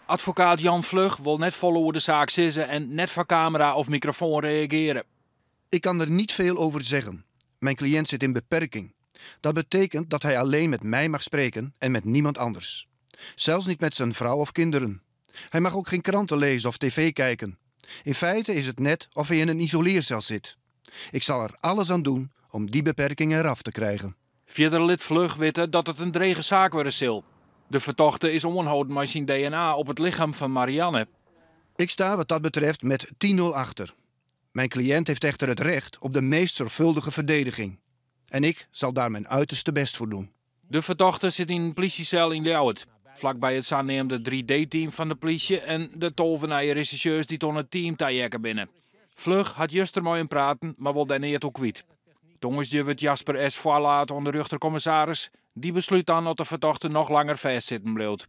Advocaat Jan Vlug wil net vol over de zaak zitten en net van camera of microfoon reageren. Ik kan er niet veel over zeggen. Mijn cliënt zit in beperking. Dat betekent dat hij alleen met mij mag spreken en met niemand anders. Zelfs niet met zijn vrouw of kinderen. Hij mag ook geen kranten lezen of tv kijken. In feite is het net of hij in een isoleercel zit. Ik zal er alles aan doen om die beperking eraf te krijgen. Verder liet Vlug weten dat het een drege zaak worden zal. De verdachte is onhouden met zijn DNA op het lichaam van Marianne. Ik sta wat dat betreft met 10-0 achter. Mijn cliënt heeft echter het recht op de meest zorgvuldige verdediging. En ik zal daar mijn uiterste best voor doen. De verdachte zit in een politiecel in Ljouwert. Vlakbij het aannemende 3D-team van de politie en de tovenaaie rechercheurs die ton het team tajekken binnen. Vlug had juist er mooi in praten, maar wil daarna het ook kwijt. Tongens wordt Jasper S. voorlaten onder de rechtercommissaris. Die besluit dan dat de verdachte nog langer vastzitten blijft.